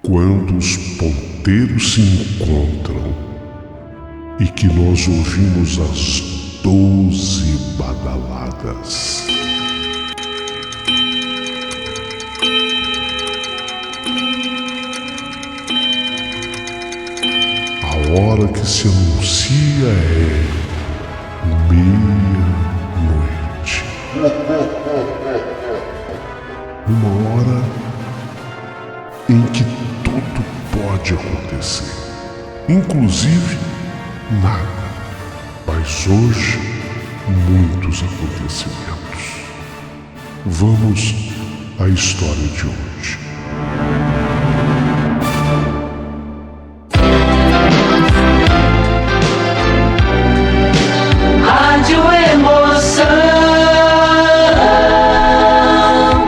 Quando os ponteiros se encontram e que nós ouvimos as 12 badaladas. A hora que se anuncia é meia-noite. Uma hora em que tudo pode acontecer, inclusive nada. Mas hoje, muitos acontecimentos. Vamos à história de hoje. Rádio Emoção,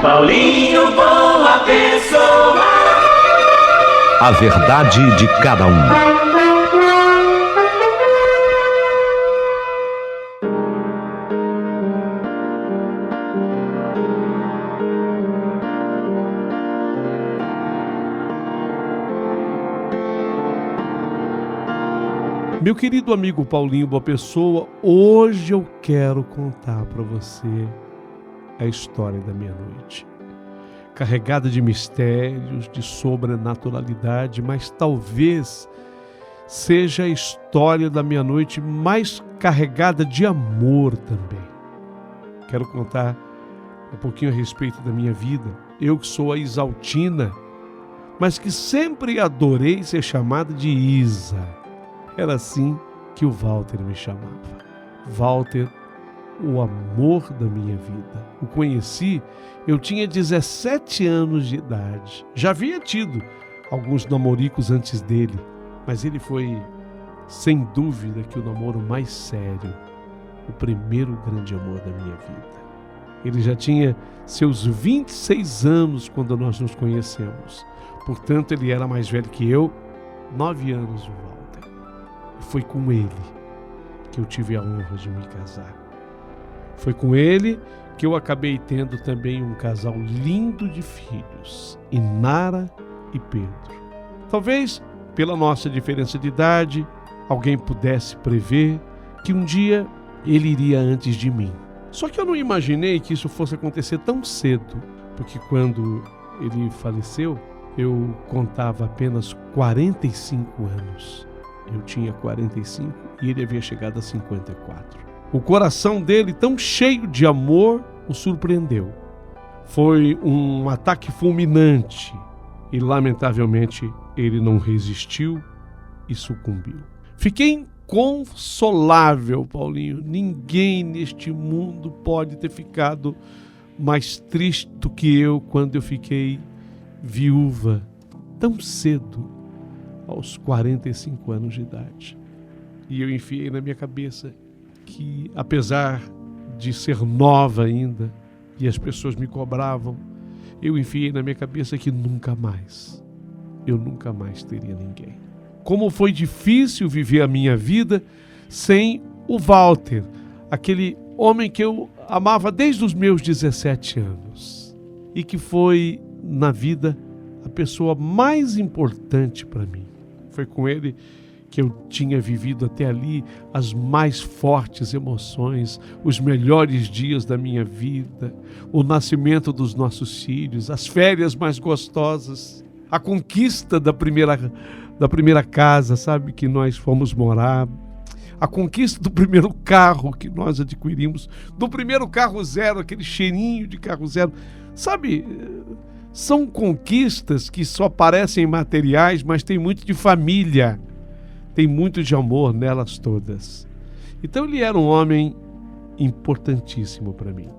Paulinho Boa Pessoa. A verdade de cada um. Meu querido amigo Paulinho Boa Pessoa, hoje eu quero contar para você a história da meia-noite. Carregada de mistérios, de sobrenaturalidade, mas talvez seja a história da meia-noite mais carregada de amor também. Quero contar um pouquinho a respeito da minha vida. Eu que sou a Isaltina, mas que sempre adorei ser chamada de Isa. Era assim que o Walter me chamava. Walter, o amor da minha vida. O conheci, eu tinha 17 anos de idade. Já havia tido alguns namoricos antes dele, mas ele foi, sem dúvida, que o namoro mais sério, o primeiro grande amor da minha vida. Ele já tinha seus 26 anos quando nós nos conhecemos. Portanto, ele era mais velho que eu, 9 anos, o Walter. Foi com ele que eu tive a honra de me casar. Foi com ele que eu acabei tendo também um casal lindo de filhos, Inara e Pedro. Talvez, pela nossa diferença de idade, alguém pudesse prever que um dia ele iria antes de mim. Só que eu não imaginei que isso fosse acontecer tão cedo, porque quando ele faleceu, eu contava apenas 45 anos. Eu tinha 45 e ele havia chegado a 54. O coração dele, tão cheio de amor, o surpreendeu. Foi um ataque fulminante e, lamentavelmente, ele não resistiu e sucumbiu. Fiquei inconsolável, Paulinho. Ninguém neste mundo pode ter ficado mais triste do que eu quando eu fiquei viúva tão cedo, aos 45 anos de idade. E eu enfiei na minha cabeça que, apesar de ser nova ainda, e as pessoas me cobravam, eu enfiei na minha cabeça que eu nunca mais teria ninguém. Como foi difícil viver a minha vida sem o Walter, aquele homem que eu amava desde os meus 17 anos e que foi, na vida, a pessoa mais importante para mim. Foi com ele que eu tinha vivido até ali as mais fortes emoções, os melhores dias da minha vida, o nascimento dos nossos filhos, as férias mais gostosas, a conquista da primeira casa, sabe, que nós fomos morar, a conquista do primeiro carro que nós adquirimos, do primeiro carro zero, aquele cheirinho de carro zero, sabe? São conquistas que só parecem materiais, mas tem muito de família, tem muito de amor nelas todas. Então ele era um homem importantíssimo para mim.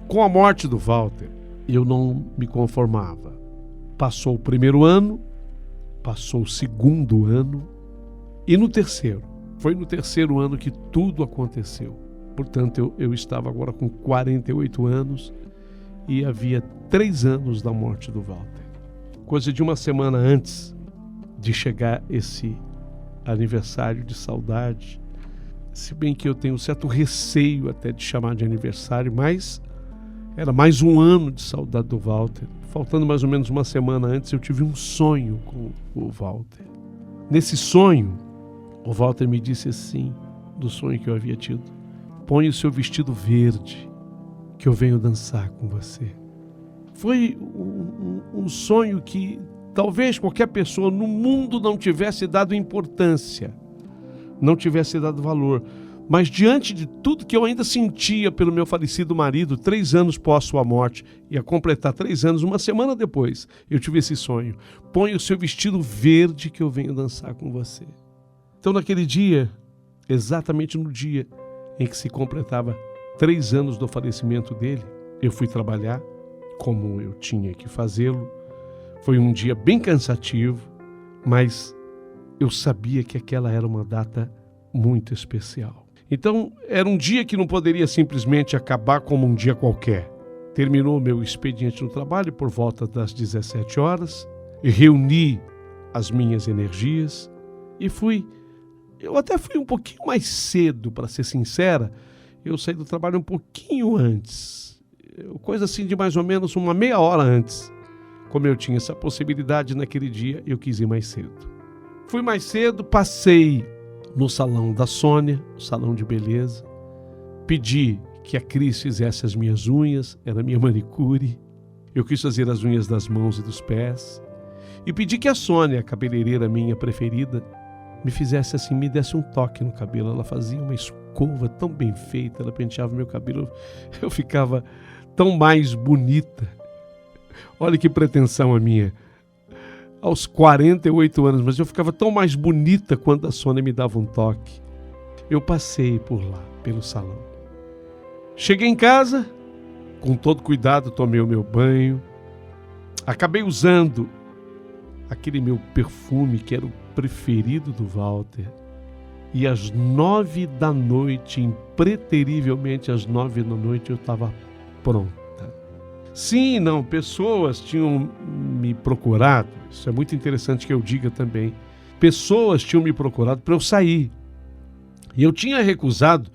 Com a morte do Walter, eu não me conformava. Passou o primeiro ano, passou o segundo ano e no terceiro. Foi no terceiro ano que tudo aconteceu. Portanto, eu estava agora com 48 anos e havia 3 anos da morte do Walter. Coisa de uma semana antes de chegar esse aniversário de saudade, se bem que eu tenho um certo receio até de chamar de aniversário, mas era mais um ano de saudade do Walter. faltando mais ou menos uma semana antes, eu tive um sonho com o Walter. Nesse sonho, o Walter me disse assim, do sonho que eu havia tido: põe o seu vestido verde, que eu venho dançar com você. Foi um sonho que talvez qualquer pessoa no mundo não tivesse dado importância, não tivesse dado valor. Mas diante de tudo que eu ainda sentia pelo meu falecido marido, 3 anos pós sua morte, ia completar 3 anos, uma semana depois, eu tive esse sonho: põe o seu vestido verde que eu venho dançar com você. Então naquele dia, exatamente no dia em que se completava 3 anos do falecimento dele, eu fui trabalhar como eu tinha que fazê-lo. Foi um dia bem cansativo, mas eu sabia que aquela era uma data muito especial. Então, era um dia que não poderia simplesmente acabar como um dia qualquer. Terminou meu expediente no trabalho por volta das 17 horas, e reuni as minhas energias e fui. Eu até fui um pouquinho mais cedo, para ser sincera. Eu saí do trabalho um pouquinho antes, coisa assim de mais ou menos uma meia hora antes. Como eu tinha essa possibilidade naquele dia, eu quis ir mais cedo. Fui mais cedo, passei no salão da Sônia, salão de beleza. Pedi que a Cris fizesse as minhas unhas, era minha manicure. Eu quis fazer as unhas das mãos e dos pés. E pedi que a Sônia, a cabeleireira minha preferida, me fizesse assim, me desse um toque no cabelo. Ela fazia uma escova tão bem feita, ela penteava meu cabelo, eu ficava tão mais bonita. Olha que pretensão a minha. Aos 48 anos, mas eu ficava tão mais bonita quando a Sônia me dava um toque. Eu passei por lá, pelo salão. Cheguei em casa, com todo cuidado, tomei o meu banho. Acabei usando aquele meu perfume que era o preferido do Walter. E às 9 da noite, impreterivelmente às 9 da noite, eu estava pronta. Sim, não, pessoas tinham me procurado, isso é muito interessante que eu diga também. Pessoas tinham me procurado para eu sair. E eu tinha recusado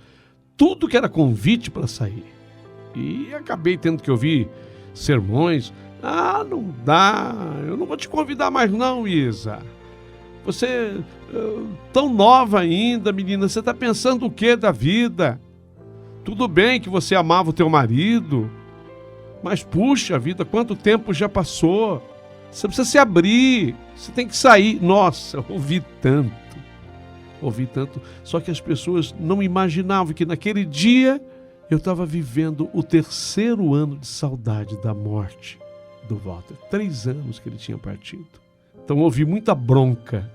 tudo que era convite para sair. E acabei tendo que ouvir sermões. Ah, não dá, eu não vou te convidar mais não, Isa. Você tão nova ainda, menina, você está pensando o que da vida? Tudo bem que você amava o teu marido, mas puxa vida, quanto tempo já passou? Você precisa se abrir, você tem que sair. Nossa, ouvi tanto. Só que as pessoas não imaginavam que naquele dia eu estava vivendo o 3º ano de saudade da morte do Walter. 3 anos que ele tinha partido. Então houve muita bronca.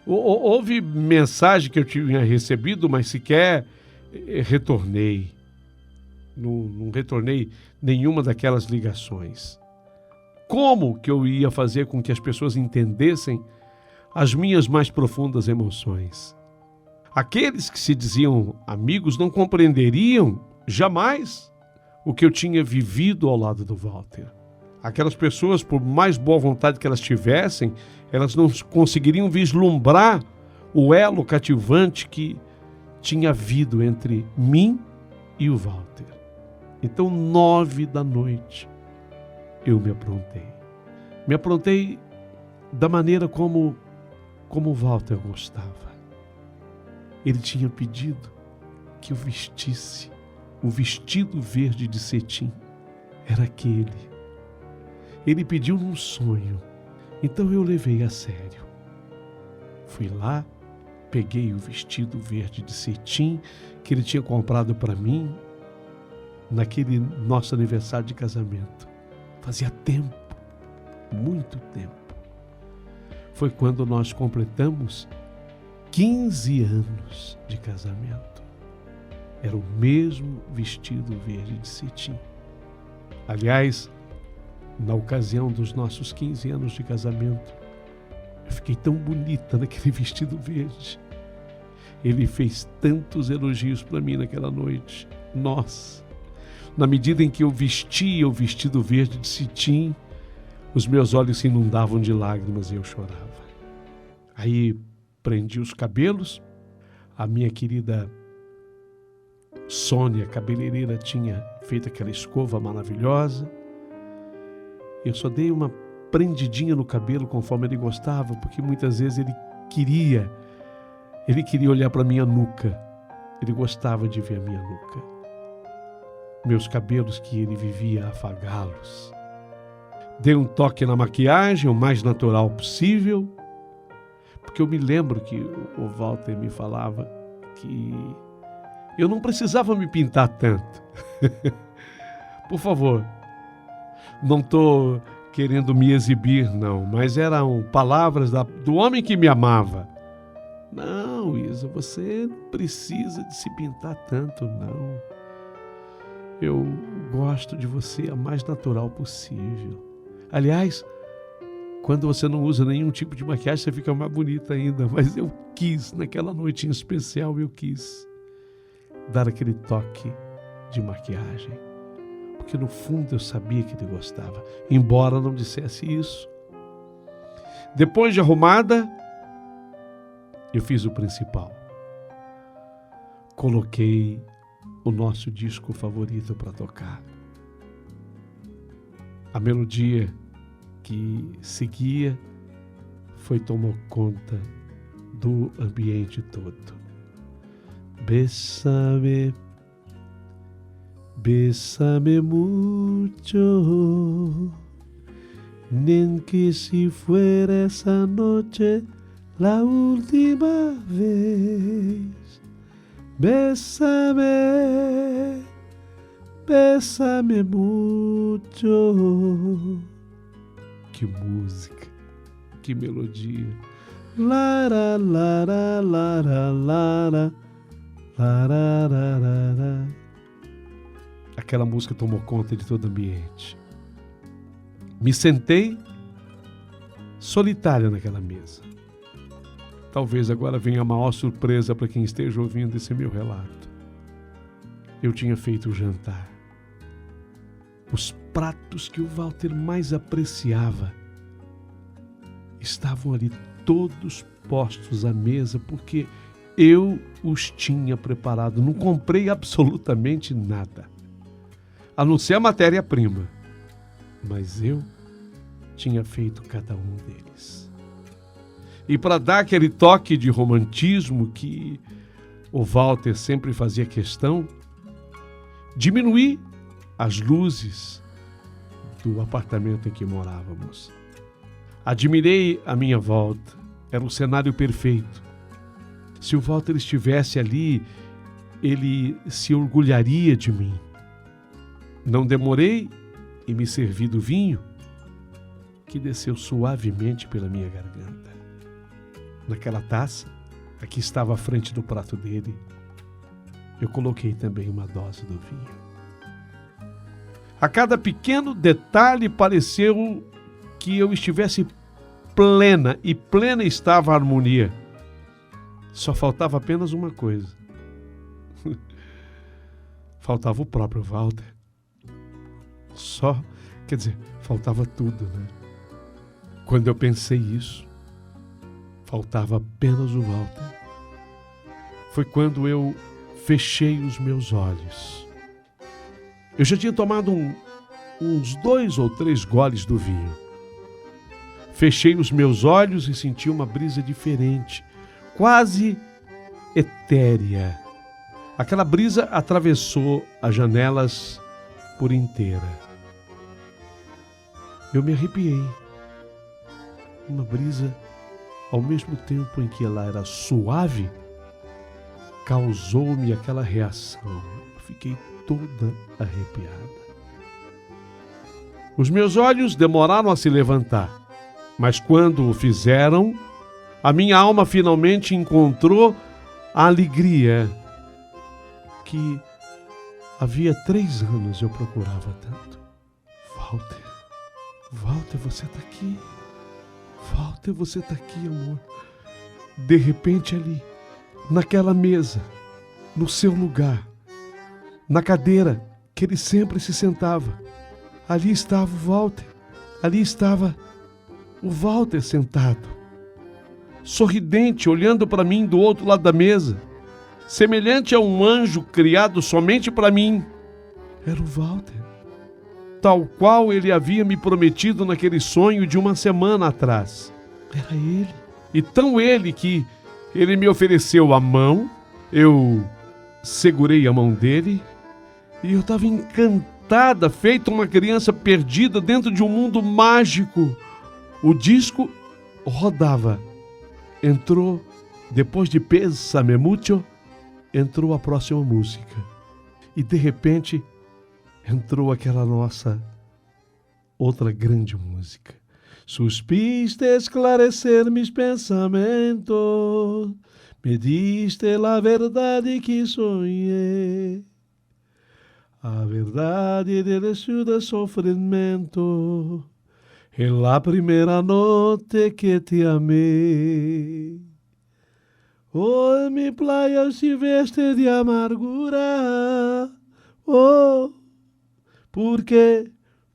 Houve mensagem que eu tinha recebido, mas sequer retornei. Não retornei nenhuma daquelas ligações. Como que eu ia fazer com que as pessoas entendessem as minhas mais profundas emoções? Aqueles que se diziam amigos não compreenderiam jamais o que eu tinha vivido ao lado do Walter. Aquelas pessoas, por mais boa vontade que elas tivessem, elas não conseguiriam vislumbrar o elo cativante que tinha havido entre mim e o Walter. Então, 9 da noite, eu me aprontei. Me aprontei da maneira como o Walter gostava. Ele tinha pedido que eu vestisse o vestido verde de cetim. Era aquele. Ele pediu num sonho, então eu levei a sério. Fui lá, peguei o vestido verde de cetim que ele tinha comprado para mim naquele nosso aniversário de casamento. Fazia tempo, muito tempo. Foi quando nós completamos 15 anos de casamento. Era o mesmo vestido verde de cetim. Aliás, na ocasião dos nossos 15 anos de casamento, eu fiquei tão bonita naquele vestido verde. Ele fez tantos elogios para mim naquela noite. Nossa! Na medida em que eu vestia o vestido verde de cetim, os meus olhos se inundavam de lágrimas e eu chorava. Aí prendi os cabelos. A minha querida Sônia, cabeleireira, tinha feito aquela escova maravilhosa. Eu só dei uma prendidinha no cabelo conforme ele gostava, porque muitas vezes ele queria olhar para minha nuca. Ele gostava de ver a minha nuca. Meus cabelos que ele vivia a afagá-los. Dei um toque na maquiagem, o mais natural possível, porque eu me lembro que o Walter me falava que eu não precisava me pintar tanto. Por favor, não estou querendo me exibir, não, mas eram palavras do homem que me amava. Não, Isa, você não precisa de se pintar tanto, não. Eu gosto de você a mais natural possível. Aliás, quando você não usa nenhum tipo de maquiagem, você fica mais bonita ainda. Mas eu quis, naquela noite em especial, eu quis dar aquele toque de maquiagem. Porque no fundo eu sabia que ele gostava, embora não dissesse isso. Depois de arrumada, eu fiz o principal. Coloquei o nosso disco favorito para tocar. A melodia que seguia tomou conta do ambiente todo. Bésame, bésame mucho, nem que si fuera esa noche la última vez. Bésame, bésame mucho. Que música, que melodia. Lara, lara, lara, lara, lara, lara, lara. Aquela música tomou conta de todo o ambiente. Me sentei solitária naquela mesa. Talvez agora venha a maior surpresa para quem esteja ouvindo esse meu relato. Eu tinha feito o jantar. Os pratos que o Walter mais apreciava estavam ali todos postos à mesa, porque eu os tinha preparado. Não comprei absolutamente nada, a não ser a matéria-prima. Mas eu tinha feito cada um deles. E para dar aquele toque de romantismo que o Walter sempre fazia questão, diminuí as luzes do apartamento em que morávamos. Admirei a minha volta. Era um cenário perfeito. Se o Walter estivesse ali, ele se orgulharia de mim. Não demorei e me servi do vinho, que desceu suavemente pela minha garganta. Naquela taça, aqui estava à frente do prato dele, eu coloquei também uma dose do vinho. A cada pequeno detalhe pareceu que eu estivesse plena, e plena estava a harmonia. Só faltava apenas uma coisa. Faltava o próprio Walter. Faltava tudo, né? Quando eu pensei isso, faltava apenas o Walter. Foi quando eu fechei os meus olhos. Eu já tinha tomado uns 2 ou 3 goles do vinho. Fechei os meus olhos e senti uma brisa diferente, quase etérea. Aquela brisa atravessou as janelas por inteira. Eu me arrepiei. Uma brisa, ao mesmo tempo em que ela era suave, causou-me aquela reação. Eu fiquei toda arrepiada. Os meus olhos demoraram a se levantar, mas quando o fizeram, a minha alma finalmente encontrou a alegria que havia 3 anos eu procurava tanto. Walter, você está aqui. Walter, você está aqui, amor. De repente ali, naquela mesa, no seu lugar, na cadeira que ele sempre se sentava, ali estava o Walter. Ali estava o Walter sentado, sorridente, olhando para mim do outro lado da mesa, semelhante a um anjo criado somente para mim. Era o Walter. tal qual ele havia me prometido naquele sonho de uma semana atrás. Era ele. E tão ele que ele me ofereceu a mão, eu segurei a mão dele e eu estava encantada, feita uma criança perdida dentro de um mundo mágico. O disco rodava. Entrou, depois de Pésame Mucho, entrou a próxima música. E de repente entrou aquela nossa outra grande música. Suspiste esclarecer mis pensamentos, me diste a verdade que sonhei, a verdade del sofrimento, en la primera noche que te amei. Oh, mi playa se veste de amargura, oh, porque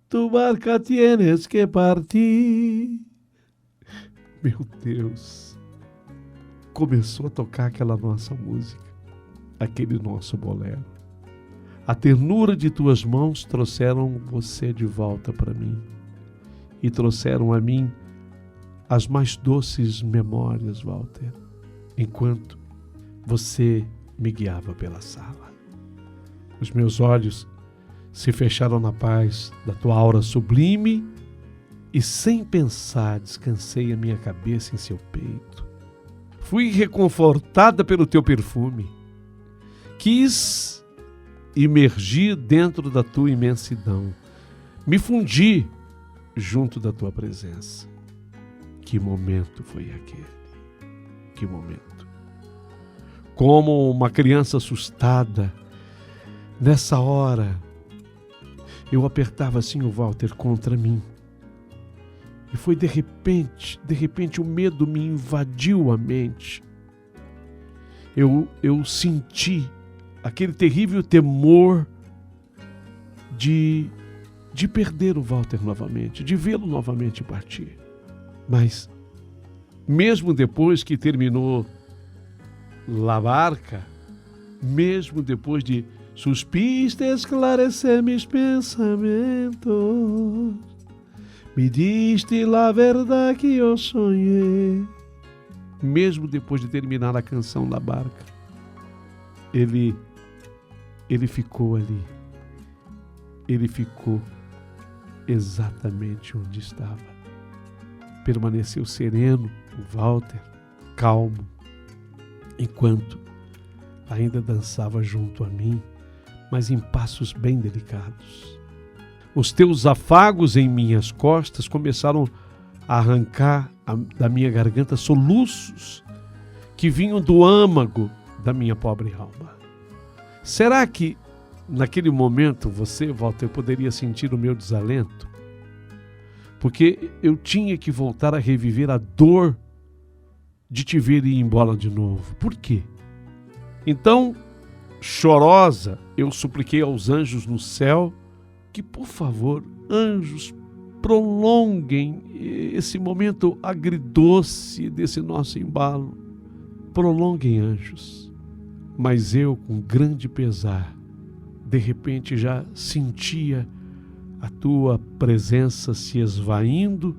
tu barca tienes que partir. Meu Deus, começou a tocar aquela nossa música, aquele nosso bolero. A ternura de tuas mãos trouxeram você de volta para mim e trouxeram a mim as mais doces memórias, Walter, enquanto você me guiava pela sala. Os meus olhos se fecharam na paz da tua aura sublime e, sem pensar, descansei a minha cabeça em seu peito. Fui reconfortada pelo teu perfume. Quis imergir dentro da tua imensidão. Me fundi junto da tua presença. Que momento foi aquele? Que momento! Como uma criança assustada, nessa hora, eu apertava assim o Walter contra mim. E foi de repente o medo me invadiu a mente. Eu senti aquele terrível temor de perder o Walter novamente, de vê-lo novamente partir. Mas, mesmo depois que terminou La Barca, mesmo depois de suspiste esclarecer mis pensamentos, me diste a verdade que eu sonhei, mesmo depois de terminar a canção La Barca, ele ficou ali. Ele ficou exatamente onde estava. Permaneceu sereno, o Walter, calmo, enquanto ainda dançava junto a mim, mas em passos bem delicados. Os teus afagos em minhas costas começaram a arrancar da minha garganta soluços que vinham do âmago da minha pobre alma. Será que naquele momento você, Walter, poderia sentir o meu desalento? Porque eu tinha que voltar a reviver a dor de te ver ir embora de novo. Por quê? Então, chorosa, eu supliquei aos anjos no céu que, por favor, anjos, prolonguem esse momento agridoce desse nosso embalo. Prolonguem, anjos. Mas eu, com grande pesar, de repente já sentia a tua presença se esvaindo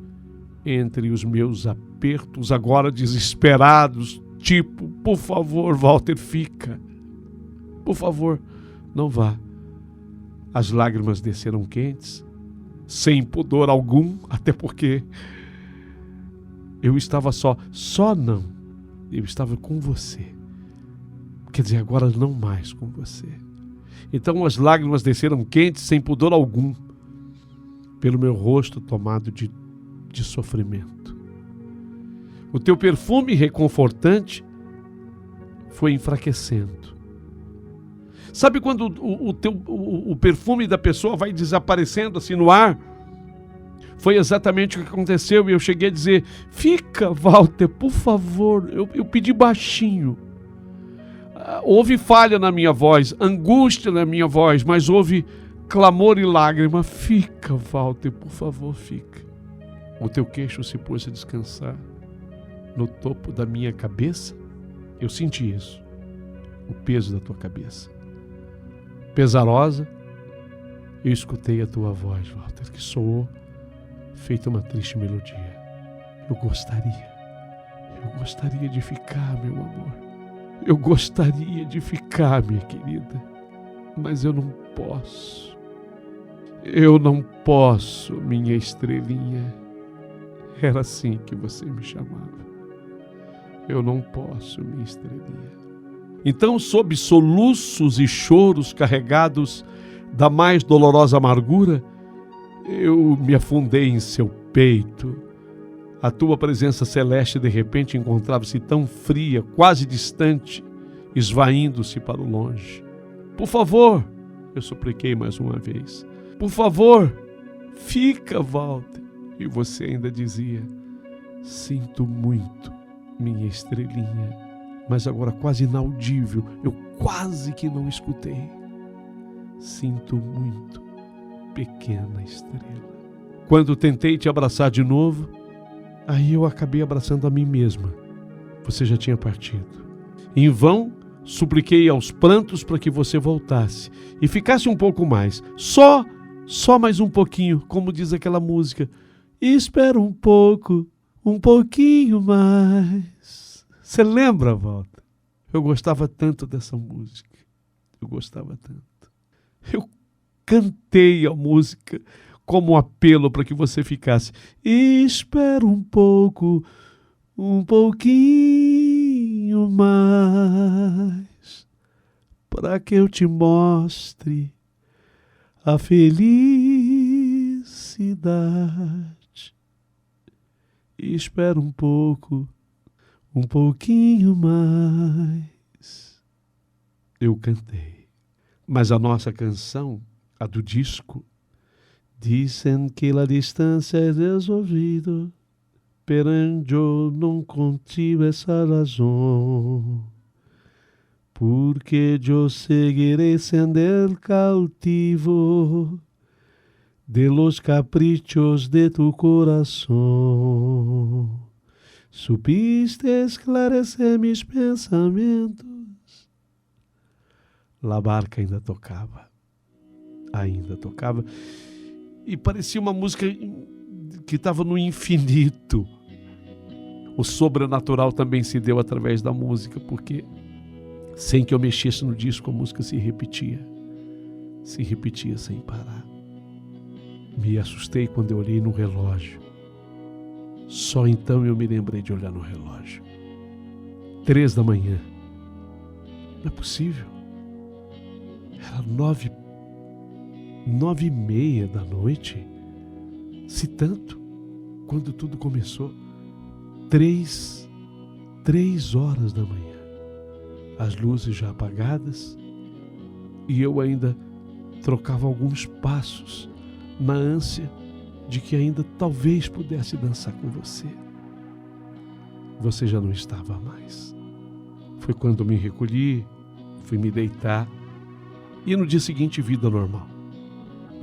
entre os meus apertos, agora desesperados, tipo, por favor, Walter, fica. Por favor, não vá. As lágrimas desceram quentes, sem pudor algum, até porque eu estava só não, eu estava com você. Quer dizer, agora não mais com você. Então as lágrimas desceram quentes, sem pudor algum, pelo meu rosto tomado de sofrimento. O teu perfume reconfortante foi enfraquecendo. Sabe quando o perfume da pessoa vai desaparecendo assim no ar? Foi exatamente o que aconteceu, e eu cheguei a dizer: fica, Walter, por favor. Eu pedi baixinho. Houve falha na minha voz, angústia na minha voz, mas houve clamor e lágrima. Fica, Walter, por favor, fica. O teu queixo se pôs a descansar no topo da minha cabeça. Eu senti isso, o peso da tua cabeça. Pesarosa, eu escutei a tua voz, Walter, que soou feita uma triste melodia. Eu gostaria de ficar, meu amor. Eu gostaria de ficar, minha querida, mas eu não posso. Eu não posso, minha estrelinha. Era assim que você me chamava. Eu não posso, minha estrelinha. Então, sob soluços e choros carregados da mais dolorosa amargura, eu me afundei em seu peito. A tua presença celeste de repente encontrava-se tão fria, quase distante, esvaindo-se para o longe. Por favor, eu supliquei mais uma vez. Por favor, fica, Walter. E você ainda dizia: sinto muito, minha estrelinha. Mas agora quase inaudível, eu quase que não escutei. Sinto muito, pequena estrela. Quando tentei te abraçar de novo, aí eu acabei abraçando a mim mesma. Você já tinha partido. Em vão, supliquei aos prantos para que você voltasse e ficasse um pouco mais. Só mais um pouquinho, como diz aquela música. Espera um pouquinho mais. Você lembra, Walter? Eu gostava tanto dessa música. Eu gostava tanto. Eu cantei a música como um apelo para que você ficasse. Espera um pouquinho mais, para que eu te mostre a felicidade. Espera um pouquinho mais. Eu cantei. Mas a nossa canção, a do disco, dizem que a distância é desolvido, pero eu não contigo essa razão, porque eu seguirei sendo el cautivo de los caprichos de tu coração. Supiste esclarecer mis pensamentos. La barca ainda tocava, e parecia uma música que estava no infinito. O sobrenatural também se deu através da música, porque sem que eu mexesse no disco, a música se repetia sem parar. Me assustei quando eu olhei no relógio. Só então eu me lembrei de olhar no relógio. 3 da manhã. Não é possível. Era 9:30 da noite. Se tanto, quando tudo começou. 3 horas da manhã. As luzes já apagadas. E eu ainda trocava alguns passos na ânsia de que ainda talvez pudesse dançar com você. Você já não estava mais. Foi quando me recolhi, fui me deitar. E no dia seguinte, vida normal.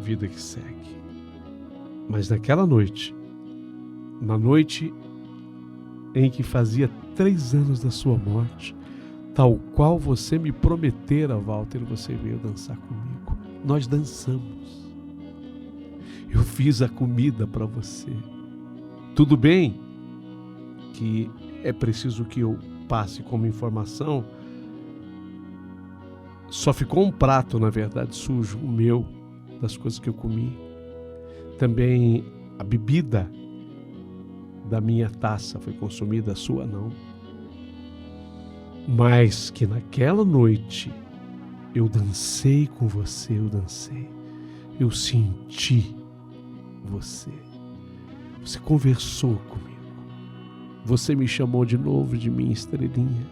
Vida que segue. Mas naquela noite, na noite em que fazia 3 anos da sua morte, tal qual você me prometera, Walter, você veio dançar comigo. Nós dançamos. Eu fiz a comida para você. Tudo bem que é preciso que eu passe como informação. Só ficou um prato, na verdade, sujo, o meu, das coisas que eu comi. Também a bebida da minha taça foi consumida, a sua não. Mas que naquela noite eu dancei com você, eu senti você. Você conversou comigo. Você me chamou de novo de minha estrelinha.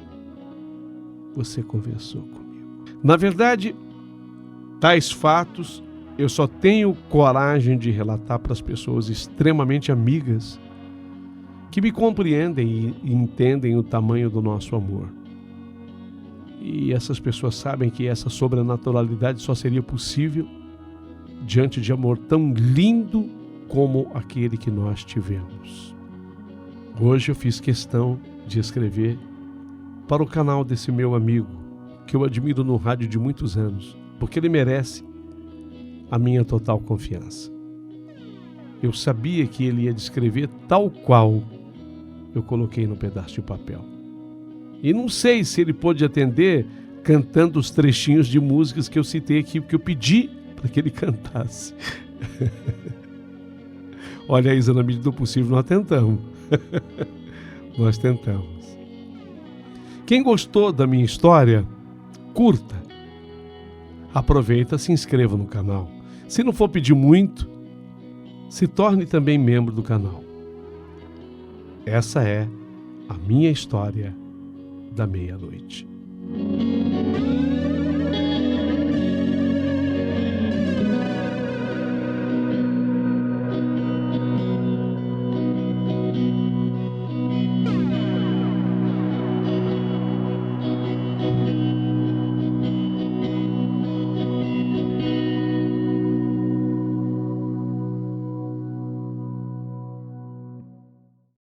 Você conversou comigo. Na verdade, tais fatos eu só tenho coragem de relatar para as pessoas extremamente amigas que me compreendem e entendem o tamanho do nosso amor. E essas pessoas sabem que essa sobrenaturalidade só seria possível diante de amor tão lindo como aquele que nós tivemos. Hoje eu fiz questão de escrever para o canal desse meu amigo, que eu admiro no rádio de muitos anos, porque ele merece a minha total confiança. Eu sabia que ele ia descrever tal qual eu coloquei no pedaço de papel. E não sei se ele pôde atender cantando os trechinhos de músicas que eu citei aqui, porque eu pedi para que ele cantasse. Olha, Isa, na medida do possível, nós tentamos. Nós tentamos. Quem gostou da minha história, curta. Aproveita, se inscreva no canal. Se não for pedir muito, se torne também membro do canal. Essa é a minha história da meia-noite.